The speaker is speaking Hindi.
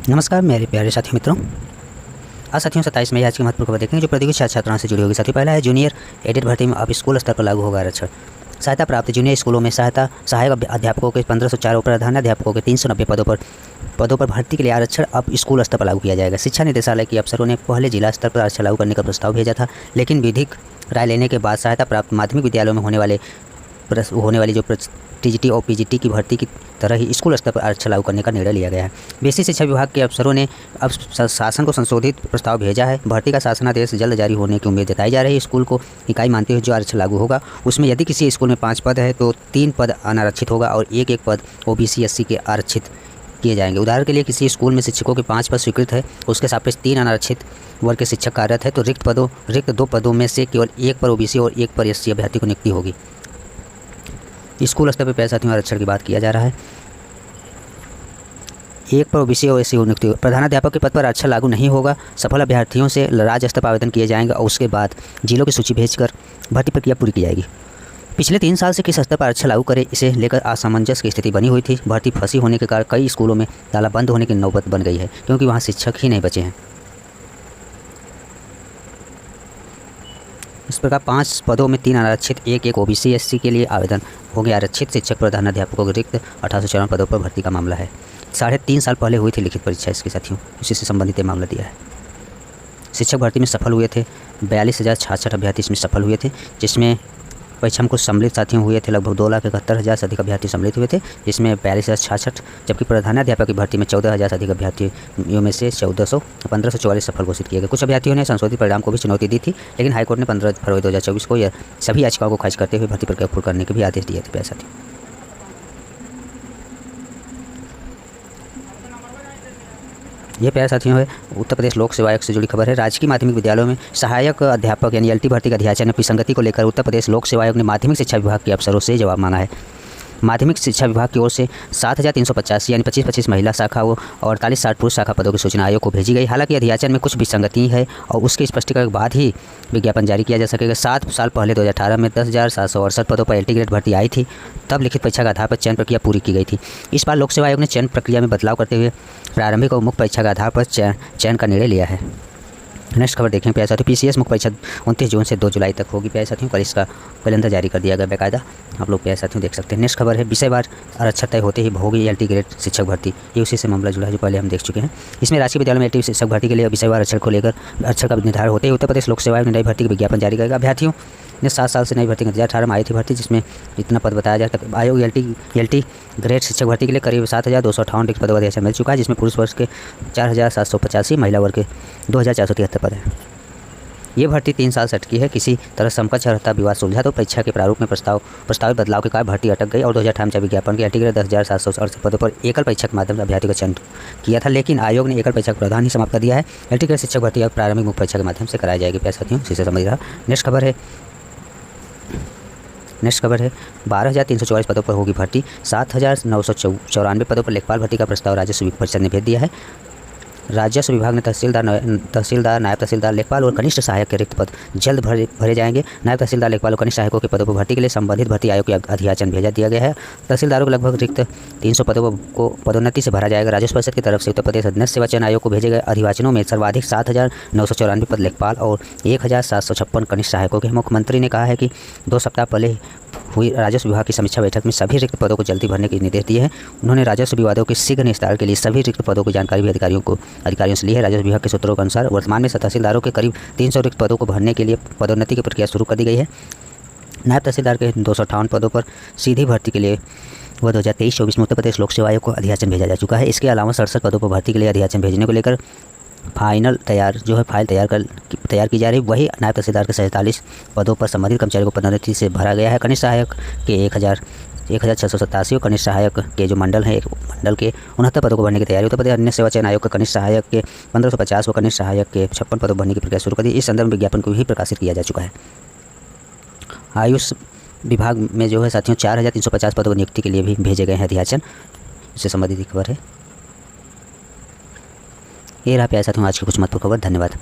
नमस्कार मेरे प्यारे साथी मित्रों। आज साथियों 27 मई आज की महत्वपूर्ण खबर देखेंगे जो प्रतियोगी छात्र छात्राओं से जुड़ी होगी। साथियों पहला है जूनियर एडेड भर्ती में अब स्कूल स्तर पर लागू होगा आरक्षण। सहायता प्राप्त जूनियर स्कूलों में सहायक अध्यापकों के 1504 और प्रधानाध्यापकों के 390 पदों पर भर्ती के लिए आरक्षण अब स्कूल स्तर पर लागू किया जाएगा। शिक्षा निदेशालय के अफसरों ने पहले जिला स्तर पर आरक्षण लागू करने का प्रस्ताव भेजा था, लेकिन विधिक राय लेने के बाद सहायता प्राप्त माध्यमिक विद्यालयों में होने वाली जो टीजीटी और पीजीटी की भर्ती की तरह ही स्कूल स्तर पर आरक्षण लागू करने का निर्णय लिया गया है। बेसिक शिक्षा विभाग के अफसरों ने अब शासन को संशोधित प्रस्ताव भेजा है। भर्ती का शासनादेश जल्द जारी होने की उम्मीद जताई जा रही है। स्कूल को इकाई मानते हुए जो आरक्षण लागू होगा उसमें यदि किसी स्कूल में 5 पद है तो 3 पद अनारक्षित होगा और एक पद ओबीसी एससी के आरक्षित किए जाएंगे। उदाहरण के लिए किसी स्कूल में शिक्षकों के 5 पद स्वीकृत है, उसके सापेक्ष 3 अनारक्षित वर्ग के शिक्षक कार्यरत है तो रिक्त 2 पदों में से केवल 1 पर ओबीसी और 1 पर एससी अभ्यर्थी को नियुक्ति होगी। स्कूल स्तर पर साथियों आरक्षण की बात किया जा रहा है। 1 पर ओबीसी और एससी नियुक्ति। प्रधानाध्यापक के पद पर आरक्षण लागू नहीं होगा। सफल अभ्यर्थियों से राज्य स्तर पर आवेदन किए जाएंगे और उसके बाद जिलों की सूची भेजकर भर्ती प्रक्रिया पूरी की जाएगी। पिछले 3 साल से किस स्तर पर आरक्षण लागू करे, इसे लेकर असमंजस की स्थिति बनी हुई थी। भर्ती फंसी होने के कारण कई स्कूलों में ताला बंद होने की नौबत बन गई है, क्योंकि वहाँ शिक्षक ही नहीं बचे हैं। इस प्रकार 5 पदों में 3 अनारक्षित, 1 ओबीसी एससी के लिए आवेदन होंगे। आरक्षित शिक्षक प्रधानाध्यापकों के रिक्त 1854 पदों पर भर्ती का मामला है। 3.5 साल पहले हुई थी लिखित परीक्षा इसके साथियों, इसी से संबंधित मामला दिया है। शिक्षक भर्ती में सफल हुए थे 42,066 अभ्यर्थी इसमें सफल हुए थे, जिसमें परीक्षा में कुछ सम्मिलित साथियों हुए थे। लगभग 2,71,000 से अधिक अभ्यर्थी सम्मिलित हुए थे, जिसमें 42,066, जबकि प्रधानाध्यापक की भर्ती में 14,000 से अधिक अभ्यर्थियों में से 1544 सफल घोषित किए गए। कुछ अभ्यर्थियों ने संशोधित परिणाम को भी चुनौती दी थी, लेकिन हाईकोर्ट ने 15 फरवरी 2024 को यह सभी याचिकाओं को खारिज करते हुए भर्ती प्रक्रिया पूर्ण करने के भी आदेश दिए थे। साथियों ये प्यारे साथियों है उत्तर प्रदेश लोक सेवा आयोग से जुड़ी खबर है। राजकीय माध्यमिक विद्यालयों में सहायक अध्यापक यानी एलटी भर्ती का अध्याचन में विसंगति को लेकर उत्तर प्रदेश लोक सेवा आयोग ने माध्यमिक शिक्षा विभाग के अफसरों से जवाब मांगा है। माध्यमिक शिक्षा विभाग की ओर से 7,385 यानी 25-25 महिला शाखा और 48-60 पुरुष शाखा पदों की सूचना आयोग को भेजी गई। हालांकि अध्याचन में कुछ विसंगति है और उसके स्पष्टीकरण के बाद ही विज्ञापन जारी किया जा सकेगा। 7 साल पहले 2018 में 10,768 पदों पर एलटी ग्रेड भर्ती आई थी, तब लिखित परीक्षा के आधार पर चयन प्रक्रिया पूरी की गई थी। इस बार लोक सेवा आयोग ने चयन प्रक्रिया में बदलाव करते हुए प्रारंभिक और मुख्य परीक्षा के आधार पर चयन का निर्णय लिया है। नेक्स्ट खबर देखें प्यारे साथियों। पीसीएस मुख्य परीक्षा 29 जून से 2 जुलाई तक होगी प्यारे साथियों। कल इसका कैलेंडर जारी कर दिया गया बाकायदा, आप लोग प्यारे साथियों देख सकते हैं। नेक्स्ट खबर है विषयवार आरक्षण तय होते ही होगी एलटी ग्रेड शिक्षक भर्ती। ये उसी से मामला जुड़ा है जो पहले हम देख चुके हैं। इसमें राजकीय विद्यालय में एलटी शिक्षक भर्ती के लिए विषयवार आरक्षण को लेकर आरक्षण का निर्धारण होते ही उत्तर प्रदेश लोक सेवा आयोग ने नई भर्ती का विज्ञापन जारी करेगा। अभ्यर्थियों ने 7 साल से नई भर्ती 2018 में आई थी भर्ती, जिसमें इतना पद बताया जाए तक आयोग एलटी ग्रेड शिक्षक भर्ती के लिए करीब 7,258 रिक्त पदों का आदेश मिल चुका है, जिसमें पुरुष वर्ग के 4,785, महिला वर्ग के 2,473 पद हैं। ये भर्ती 3 साल से अटकी है। किसी तरह समकक्ष अर्हता विवाद सुलझा तो परीक्षा के प्रारूप में प्रस्तावित बदलाव के कारण भर्ती अटक गई और 2018 में विज्ञापन के एलटी ग्रेड 10,768 पदों पर एकल परीक्षा के माध्यम से अभ्यर्थी का चयन किया था, लेकिन आयोग ने एकल परीक्षा का प्रावधान ही समाप्त कर दिया है। एलटी ग्रेड शिक्षक भर्ती अब प्रारंभिक मुख्य परीक्षा के माध्यम से कराई जाएगी। प्यारे साथियों इसी से समझ रहा। नेक्स्ट खबर है 12,344 पदों पर होगी भर्ती। 7,994 पदों पर लेखपाल भर्ती का प्रस्ताव राजस्व परिषद ने भेज दिया है। राजस्व विभाग ने तहसीलदार, नायब तहसीलदार, लेखपाल और कनिष्ठ सहायक के रिक्त पद जल्द भरे जाएंगे। नायब तहसीलदार, लेखपाल और कनिष्ठ सहायकों के पदों पर भर्ती के लिए संबंधित भर्ती आयोग के अधियाचन भेजा दिया गया है। तहसीलदारों को लगभग रिक्त 300 पदों को पदोन्नति से भरा जाएगा। राजस्व परिषद की तरफ से उत्तर प्रदेश अधीनस्थ सेवा चयन आयोग को भेजे गए अधिवाचनों में सर्वाधिक 7,994 पद लेखपाल और 1,756 कनिष्ठ सहायकों के। मुख्यमंत्री ने कहा है कि 2 सप्ताह पहले हुई राजस्व विभाग की समीक्षा बैठक में सभी रिक्त पदों को जल्दी भरने के निर्देश दिए हैं। उन्होंने राजस्व विवादों के शीघ्र निस्तारण के लिए सभी रिक्त पदों की जानकारी भी अधिकारियों से ली है। राजस्व विभाग के सूत्रों के अनुसार वर्तमान में तहसीलदारों के करीब 300 रिक्त पदों को भरने के लिए पदोन्नति की प्रक्रिया शुरू कर दी गई है। नायब तहसीलदार के 258 पदों पर सीधी भर्ती के लिए 2023-24 में उत्तर प्रदेश लोक सेवा आयोग को अधियाचन भेजा जा चुका है। इसके अलावा 67 पदों पर भर्ती के लिए अधियाचन भेजने को लेकर फाइल तैयार की जा रही। वही नायब तहसीलदार के 47 पदों पर संबंधित कर्मचारियों को पदोन्नति से भरा गया है। कनिष्ठ सहायक के 1,687 और कनिष्ठ सहायक के जो मंडल के 69 पदों को भरने की तैयारी। उत्तर प्रदेश अन्य सेवा चयन आयोग के कनिष्ठ सहायक के 1,550 और कनिष्ठ सहायक के 56 पदों भरने की प्रक्रिया शुरू कर दी। इस संदर्भ में विज्ञापन को भी प्रकाशित किया जा चुका है। आयुष विभाग में जो है साथियों 4,350 पदों की नियुक्ति के लिए भी भेजे गए हैं अधियाचन। इससे संबंधित खबर है। ये रहा प्यारे साथियों आज की कुछ महत्वपूर्ण खबर। धन्यवाद।